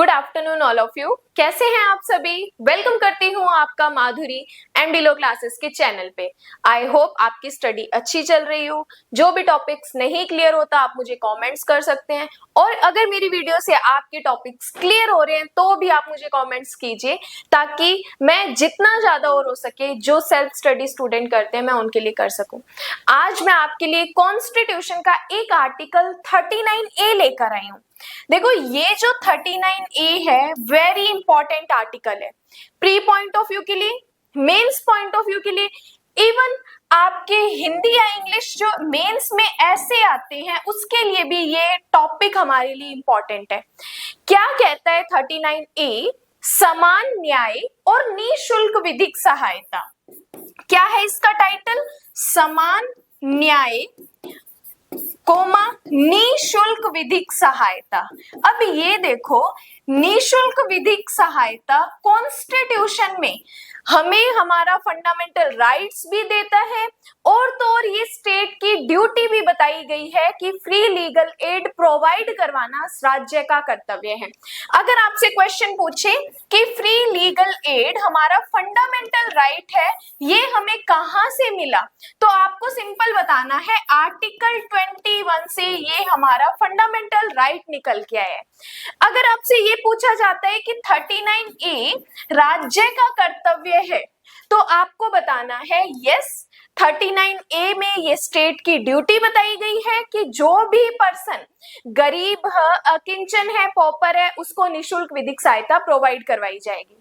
Good afternoon all of you. कैसे हैं आप सभी? वेलकम करती हूँ आपका माधुरी एमडी लो क्लासेस के चैनल पे। आई होप आपकी स्टडी अच्छी चल रही हो। जो भी टॉपिक्स नहीं क्लियर होता आप मुझे कमेंट्स कर सकते हैं, और अगर मेरी वीडियो से आपके टॉपिक्स क्लियर हो रहे हैं तो भी आप मुझे कमेंट्स कीजिए, ताकि मैं जितना ज्यादा और हो सके जो सेल्फ स्टडी स्टूडेंट करते हैं मैं उनके लिए कर सकूं। आज मैं आपके लिए कॉन्स्टिट्यूशन का एक आर्टिकल 39A लेकर आई हूँ। देखो, ये जो 39A है वेरी इंपॉर्टेंट आर्टिकल है, प्री पॉइंट ऑफ व्यू के लिए, मेंस पॉइंट ऑफ व्यू के लिए, इवन आपके हिंदी या इंग्लिश जो मेंस में ऐसे आते हैं उसके लिए भी ये टॉपिक हमारे लिए इंपॉर्टेंट है। क्या कहता है 39A? समान न्याय और निःशुल्क विधिक सहायता। क्या है इसका टाइटल? समान न्याय कोमा निःशुल्क विधिक सहायता। अब ये देखो, निःशुल्क विधिक सहायता कॉन्स्टिट्यूशन में हमें हमारा फंडामेंटल राइट्स भी देता है, और तो और ये स्टेट की ड्यूटी भी बताई गई है कि फ्री लीगल एड प्रोवाइड करवाना राज्य का कर्तव्य है। अगर आपसे क्वेश्चन पूछे कि फ्री लीगल एड हमारा फंडामेंटल राइट है, ये हमें कहां से मिला, तो आपको सिंपल बताना है आर्टिकल 21 से ये हमारा फंडामेंटल राइट निकल के आया है। अगर आपसे ये पूछा जाता है कि 39A राज्य का कर्तव्य है, तो आपको बताना है यस, 39A में ये स्टेट की ड्यूटी बताई गई है कि जो भी पर्सन गरीब है, अकिंचन है, पॉपर है, उसको निःशुल्क विधिक सहायता प्रोवाइड करवाई जाएगी।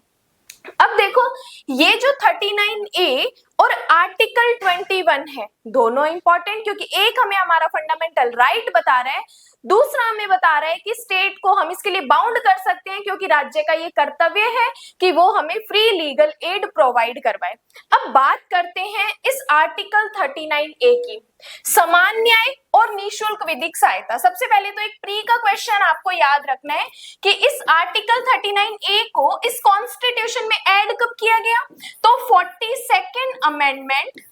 अब देखो, ये जो 39A और आर्टिकल 21 है, दोनों इंपॉर्टेंट, क्योंकि एक हमें हमारा फंडामेंटल राइट बता रहा है, दूसरा हमें बता रहा है कि स्टेट को हम इसके लिए बाउंड कर सकते हैं क्योंकि राज्य का ये कर्तव्य है कि वो हमें फ्री लीगल एड प्रोवाइड करवाए। अब बात करते हैं इस आर्टिकल 39A की, समान न्याय और निःशुल्क विधिक सहायता। सबसे पहले तो एक प्री का क्वेश्चन आपको याद रखना है कि इस आर्टिकल 39A को इस कॉन्स्टिट्यूशन में ऐड कब किया गया, तो 42nd अमेंडमेंट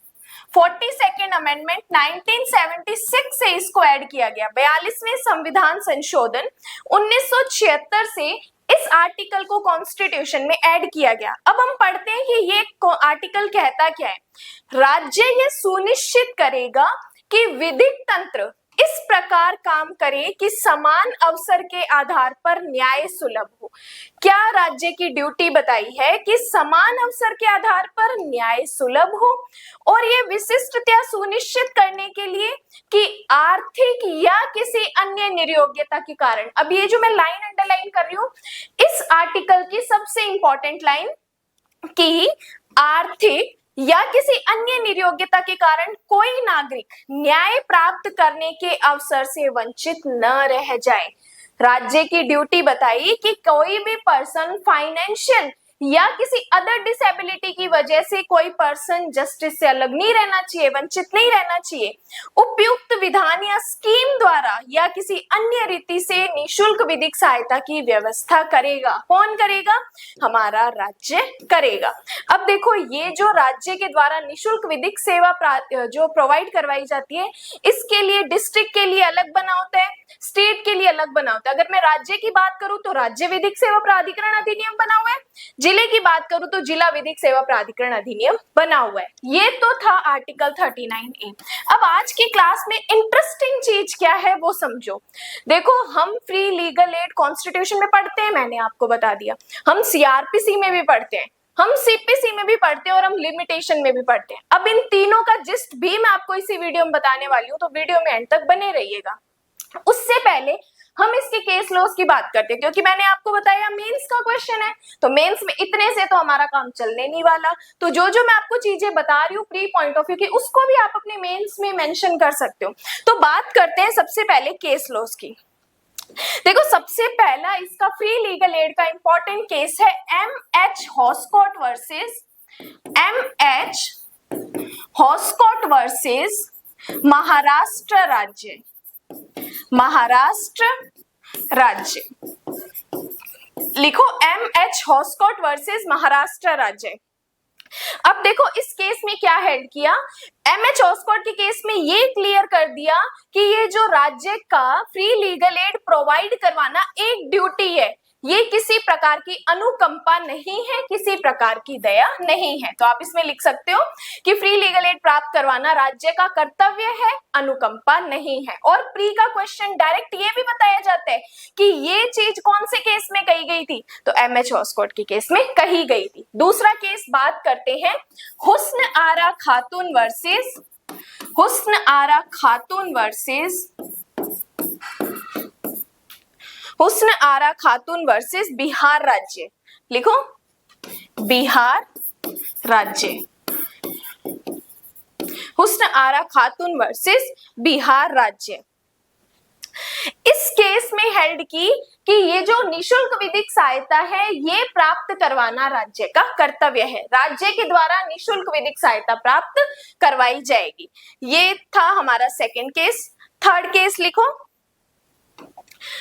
1976 से इसको ऐड किया गया। 42वें संविधान संशोधन 1976 से इस आर्टिकल को कॉन्स्टिट्यूशन में ऐड किया गया। अब हम पढ़ते हैं कि ये आर्टिकल कहता क्या है। राज्य ये सुनिश्चित करेगा कि विधिक तंत्र इस प्रकार काम करे कि समान अवसर के आधार पर न्याय सुलभ हो। क्या राज्य की ड्यूटी बताई है कि समान अवसर के आधार पर न्याय सुलभ हो, और ये विशिष्टता सुनिश्चित करने के लिए कि आर्थिक या किसी अन्य निर्योग्यता के कारण। अब ये जो मैं लाइन अंडरलाइन कर रही हूं, इस आर्टिकल की सबसे इंपॉर्टेंट लाइन कि आर्थिक या किसी अन्य निर्योग्यता के कारण कोई नागरिक न्याय प्राप्त करने के अवसर से वंचित न रह जाए। राज्य की ड्यूटी बताई कि कोई भी पर्सन फाइनेंशियल या किसी अदर डिसेबिलिटी की वजह से कोई पर्सन जस्टिस से अलग नहीं रहना चाहिए, वंचित नहीं रहना चाहिए। उपयुक्त विधान या स्कीम द्वारा या किसी अन्य रीति से निःशुल्क विधिक सहायता की व्यवस्था करेगा। कौन करेगा? हमारा राज्य करेगा। अब देखो, ये जो राज्य के द्वारा निःशुल्क विधिक सेवा जो प्रोवाइड करवाई जाती है, इसके लिए डिस्ट्रिक्ट के लिए अलग बना होता है, स्टेट के लिए अलग बना होता है। अगर मैं राज्य की बात करूं तो राज्य विधिक सेवा प्राधिकरण अधिनियम बना हुआ है, जिले की बात करूं तो जिला विधिक सेवा प्राधिकरण अधिनियम बना हुआ है। ये तो था आर्टिकल 39A। अब आज की क्लास में इंटरेस्टिंग चीज क्या है वो समझो। देखो, हम फ्री लीगल एड कॉन्स्टिट्यूशन में पढ़ते हैं, मैंने आपको बता दिया, हम सीआरपीसी में भी पढ़ते हैं, हम सीपीसी में भी पढ़ते हैं, और हम लिमिटेशन में भी पढ़ते हैं। अब इन तीनों का जिस्ट भी मैं आपको इसी वीडियो में बताने वाली हूँ, तो वीडियो में एंड तक बने रहिएगा। उससे पहले हम इसके केस लॉस की बात करते हैं, क्योंकि मैंने आपको बताया मेंस का क्वेश्चन है, तो मेंस में इतने से तो हमारा काम चलने नहीं वाला। तो जो जो मैं आपको चीजें बता रही हूँ प्री पॉइंट ऑफ व्यू की, उसको भी आप अपने मेंस में मेंशन कर सकते हो। तो बात करते हैं सबसे पहले केस लॉस की। देखो, सबसे पहला इसका फ्री लीगल एड का इंपॉर्टेंट केस है M.H. हॉस्कोट वर्सेस महाराष्ट्र राज्य। महाराष्ट्र राज्य लिखो, M.H. हॉस्कोट वर्सेस महाराष्ट्र राज्य। अब देखो, इस केस में क्या हेल्ड किया, M.H. हॉस्कोट के केस में ये क्लियर कर दिया कि ये जो राज्य का फ्री लीगल एड प्रोवाइड करवाना एक ड्यूटी है, ये किसी प्रकार की अनुकंपा नहीं है, किसी प्रकार की दया नहीं है। तो आप इसमें लिख सकते हो कि फ्री लीगल एड प्राप्त करवाना राज्य का कर्तव्य है, अनुकंपा नहीं है। और प्री का क्वेश्चन डायरेक्ट ये भी बताया जाता है कि ये चीज कौन से केस में कही गई थी, तो एमएच हॉस्कोट के केस में कही गई थी। दूसरा केस बात करते हैं हुस्न आरा खातून वर्सेस हुस्न आरा खातून वर्सेस हुस्न आरा खातून वर्सेस बिहार राज्य। लिखो बिहार राज्य, हुस्न आरा खातून वर्सेस बिहार राज्य। इस केस में हेल्ड की कि ये जो निशुल्क विधिक सहायता है ये प्राप्त करवाना राज्य का कर्तव्य है, राज्य के द्वारा निशुल्क विधिक सहायता प्राप्त करवाई जाएगी। ये था हमारा सेकंड केस। थर्ड केस लिखो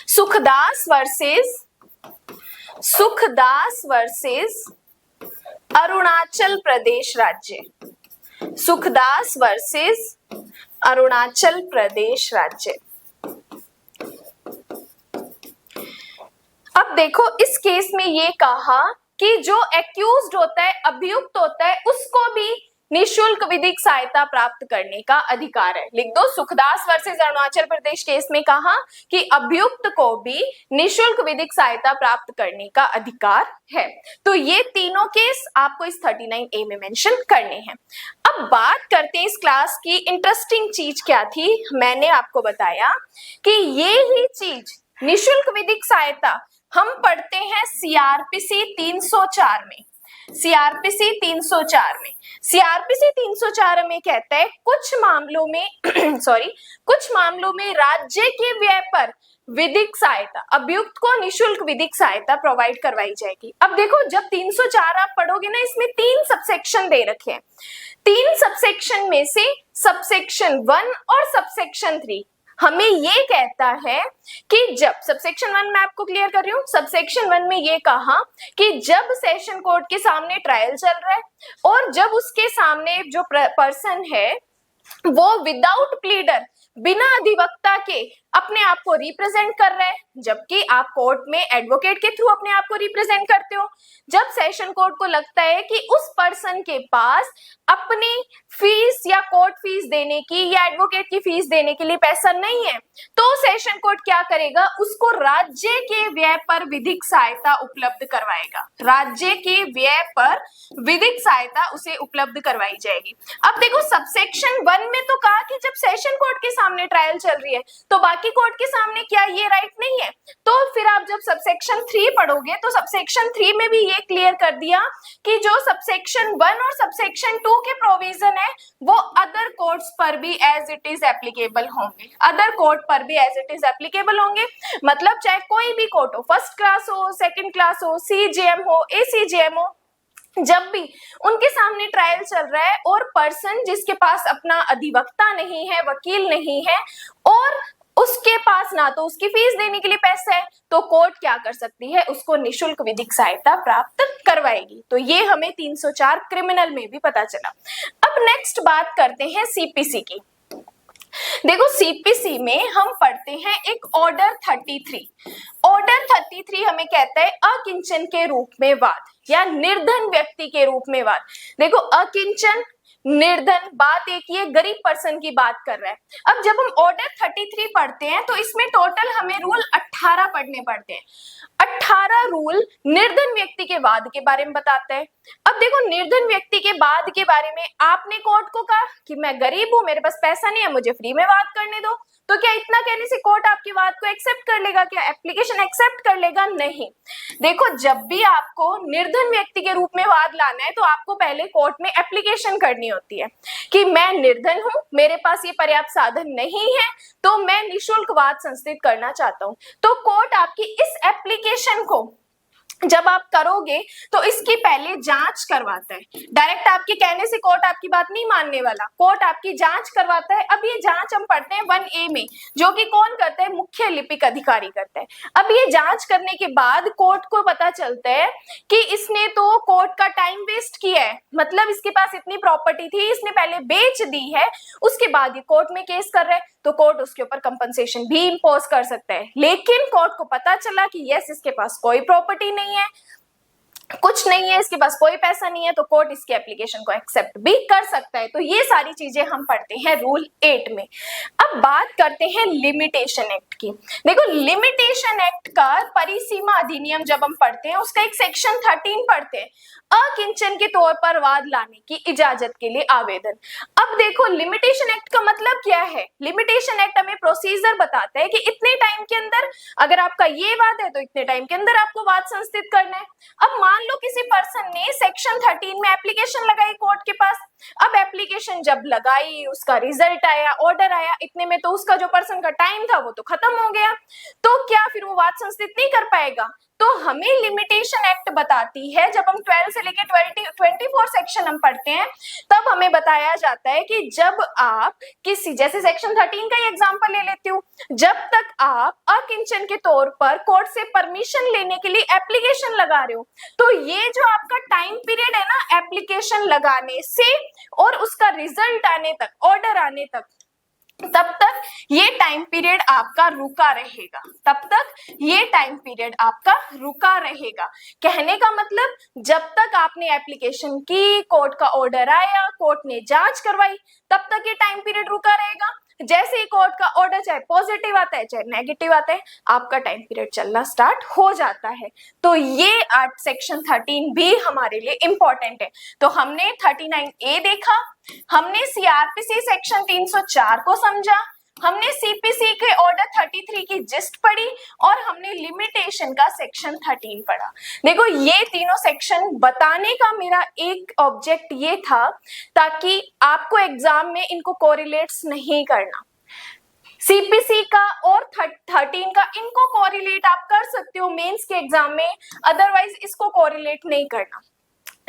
सुखदास वर्सेस अरुणाचल प्रदेश राज्य। सुखदास वर्सेस अरुणाचल प्रदेश राज्य। अब देखो इस केस में ये कहा कि जो एक्यूज्ड होता है, अभियुक्त होता है, उसको भी निशुल्क विधिक सहायता प्राप्त करने का अधिकार है। लिख दो सुखदास वर्सेस अरुणाचल प्रदेश केस में कहा कि अभियुक्त को भी निशुल्क विधिक सहायता प्राप्त करने का अधिकार है। तो ये तीनों केस आपको इस 39A में मेंशन करने हैं। अब बात करते हैं इस क्लास की इंटरेस्टिंग चीज क्या थी। मैंने आपको बताया कि ये ही चीज निशुल्क विधिक सहायता हम पढ़ते हैं सीआरपीसी 304 में। सीआरपीसी 304 में सीआरपीसी 304 में कहता है कुछ मामलों में कुछ मामलों में राज्य के व्यय पर विधिक सहायता, अभियुक्त को निशुल्क विधिक सहायता प्रोवाइड करवाई जाएगी। अब देखो जब 304 आप पढ़ोगे ना, इसमें 3 सबसेक्शन दे रखे हैं। 3 सबसेक्शन में से सबसेक्शन 1 और सबसेक्शन 3 हमें ये कहता है कि जब सबसेक्शन 1 मैं आपको क्लियर कर रही हूँ, सबसेक्शन 1 में ये कहा कि जब सेशन कोर्ट के सामने ट्रायल चल रहा है और जब उसके सामने जो पर्सन है वो विदाउट प्लीडर, बिना अधिवक्ता के अपने आप को रिप्रेजेंट कर रहा है, जबकि आप कोर्ट में एडवोकेट के थ्रू अपने आप को रिप्रेजेंट करते हो। जब सेशन कोर्ट को लगता है कि उस पर्सन के पास अपनी फीस या कोर्ट फीस देने की या एडवोकेट की फीस देने के लिए पैसा नहीं है, तो सेशन कोर्ट क्या करेगा, उसको राज्य के व्यय पर विधिक सहायता उपलब्ध करवाएगा। राज्य के व्यय पर विधिक सहायता उसे उपलब्ध करवाई जाएगी। अब देखो सबसेक्शन 1 में तो कहा कि जब सेशन कोर्ट के सामने ट्रायल चल रही है तो बाकी कोर्ट के सामने क्या ये राइट नहीं है। तो फिर आप जब सबसेक्शन 3 पढ़ोगे तो सबसेक्शन 3 में भी ये क्लियर कर दिया कि जो सबसेक्शन 1 और सबसेक्शन 2 के प्रोविजन है वो अदर कोर्ट्स पर भी एज इट इज एप्लीकेबल होंगे। अदर कोर्ट पर भी एज इट इज एप्लीकेबल होंगे, मतलब चाहे कोई भी कोर्ट हो, फर्स्ट क्लास हो, सेकंड क्लास हो, सीजेएम हो, एसीजेएम हो, जब भी उनके सामने ट्रायल चल रहा है और पर्सन जिसके पास अपना अधिवक्ता नहीं है, वकील नहीं है और उसके पास ना तो उसकी फीस देने के लिए पैसा है, तो कोर्ट क्या कर सकती है, उसको निशुल्क विधिक सहायता प्राप्त करवाएगी। तो ये हमें 304 क्रिमिनल में भी पता चला। अब नेक्स्ट बात करते हैं सीपीसी की। देखो सीपीसी में हम पढ़ते हैं एक ऑर्डर 33। ऑर्डर 33 हमें कहता है अकिंचन के रूप में वाद या निर्धन व्यक्ति के रूप में वाद। देखो अकिंचन, निर्धन, बात एक ही है, गरीब पर्सन की बात कर रहा है। अब जब हम ऑर्डर 33 पढ़ते हैं तो इसमें टोटल हमें रूल 18 पढ़ने पड़ते हैं। 18 रूल निर्धन व्यक्ति के वाद के बारे में बताते हैं। अब देखो निर्धन व्यक्ति के वाद के बारे में आपने कोर्ट को कहा कि मैं गरीब हूं, मेरे पास पैसा नहीं है, मुझे फ्री में वाद करने दो, तो क्या इतना कहने से कोर्ट आपकी बात को एक्सेप्ट कर लेगा? क्या एप्लीकेशन एक्सेप्ट कर लेगा? नहीं। देखो जब भी आपको निर्धन व्यक्ति के रूप में वाद लाना है तो आपको पहले कोर्ट में एप्लीकेशन करनी होती है कि मैं निर्धन हूं, मेरे पास ये पर्याप्त साधन नहीं है, तो मैं निशुल्क वाद संस्थित करना चाहता हूं। तो कोर्ट आपकी इस एप्लीकेशन को जब आप करोगे तो इसकी पहले जांच करवाता है। डायरेक्ट आपके कहने से कोर्ट आपकी बात नहीं मानने वाला, कोर्ट आपकी जांच करवाता है। अब ये जांच हम पढ़ते हैं 1A में, जो कि कौन करता है, मुख्य लिपिक अधिकारी करता है। अब ये जांच करने के बाद कोर्ट को पता चलता है कि इसने तो कोर्ट का टाइम वेस्ट किया है, मतलब इसके पास इतनी प्रॉपर्टी थी, इसने पहले बेच दी है, उसके बाद ये कोर्ट में केस कर रहा है, तो कोर्ट उसके ऊपर कंपनसेशन भी इंपोज कर सकता है। लेकिन कोर्ट को पता चला कि यस, इसके पास कोई प्रॉपर्टी नहीं है, कुछ नहीं है, इसके पास कोई पैसा नहीं है, तो कोर्ट इसकी एप्लीकेशन को एक्सेप्ट भी कर सकता है। तो ये सारी चीजें हम पढ़ते हैं रूल 8 में। अब बात करते हैं लिमिटेशन एक्ट की। देखो, लिमिटेशन एक्ट का परिसीमा अधिनियम जब हम पढ़ते हैं, उसका एक सेक्शन 13 पढ़ते हैं, अकिंचन के तौर पर वाद लाने की इजाजत के लिए आवेदन। अब देखो, लिमिटेशन एक्ट का मतलब क्या है। लिमिटेशन एक्ट हमें प्रोसीजर बताता है कि इतने टाइम के अंदर अगर आपका ये वाद है तो इतने टाइम के अंदर आपको वाद संस्थित करना है। अब मान लो किसी पर्सन ने सेक्शन 13 में एप्लीकेशन लगाई कोर्ट के पास। अब एप्लीकेशन जब लगाई, उसका रिजल्ट आया, ऑर्डर आया, इतने में तो उसका जो पर्सन का टाइम था वो तो खत्म हो गया, तो क्या फिर वो वाद संस्थित नहीं कर पाएगा? तो हमें लिमिटेशन एक्ट बताती है, जब हम 12 से लेके 24 सेक्शन हम पढ़ते हैं, तब हमें बताया जाता है कि जब आप किसी, जैसे सेक्शन 13 का ही एग्जांपल ले लेती हूँ, जब तक आप अकिंचन के तौर पर कोर्ट से परमिशन लेने के लिए एप्लीकेशन लगा रहे हो, तो ये जो आपका टाइम पीरियड है ना, एप्लीकेशन लगाने से और उसका रिजल्ट आने तक, ऑर्डर आने तक, तब तक ये टाइम पीरियड आपका रुका रहेगा, तब तक ये टाइम पीरियड आपका रुका रहेगा। कहने का मतलब, जब तक आपने एप्लीकेशन की, कोर्ट का ऑर्डर आया, कोर्ट ने जांच करवाई, तब तक ये टाइम पीरियड रुका रहेगा। जैसे ही कोर्ट का ऑर्डर चाहे पॉजिटिव आता है चाहे नेगेटिव आता है, आपका टाइम पीरियड चलना स्टार्ट हो जाता है। तो ये सेक्शन 13 भी हमारे लिए इंपॉर्टेंट है। तो हमने 39A देखा, हमने सीआरपीसी सेक्शन 304 को समझा, हमने सीपीसी के ऑर्डर 33 की जिस्ट पढ़ी, और हमने लिमिटेशन का सेक्शन 13 पढ़ा। देखो, ये तीनों सेक्शन बताने का मेरा एक ऑब्जेक्ट ये था, ताकि आपको एग्जाम में इनको कोरिलेट्स नहीं करना। सीपीसी का और 13 का, इनको कोरिलेट आप कर सकते हो मेंस के एग्जाम में, अदरवाइज इसको कोरिलेट नहीं करना।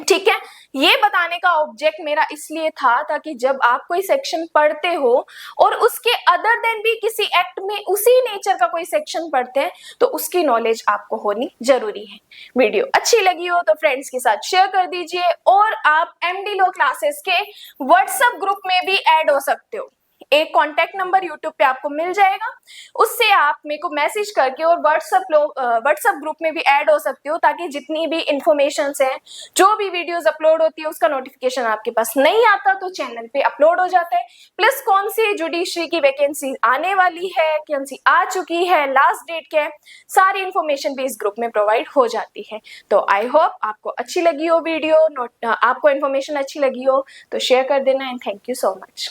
ठीक है, ये बताने का ऑब्जेक्ट मेरा इसलिए था ताकि जब आप कोई सेक्शन पढ़ते हो और उसके अदर देन भी किसी एक्ट में उसी नेचर का कोई सेक्शन पढ़ते हैं, तो उसकी नॉलेज आपको होनी जरूरी है। वीडियो अच्छी लगी हो तो फ्रेंड्स के साथ शेयर कर दीजिए, और आप एमडी लॉ क्लासेस के व्हाट्सएप ग्रुप में भी ऐड हो सकते हो। एक कॉन्टेक्ट नंबर यूट्यूब पे आपको मिल जाएगा, उससे आप मेरे को मैसेज करके और व्हाट्सएप ग्रुप में भी ऐड हो सकते हो, ताकि जितनी भी इंफॉर्मेशन है, जो भी वीडियोस अपलोड होती है, उसका नोटिफिकेशन आपके पास नहीं आता तो चैनल पे अपलोड हो जाता है। प्लस कौन सी जुडिशरी की वैकेंसी आने वाली है, कौन सी आ चुकी है, लास्ट डेट क्या है, सारी इंफॉर्मेशन भी इस ग्रुप में प्रोवाइड हो जाती है। तो आई होप आपको अच्छी लगी हो वीडियो, आपको इन्फॉर्मेशन अच्छी लगी हो तो शेयर कर देना, and thank you so much.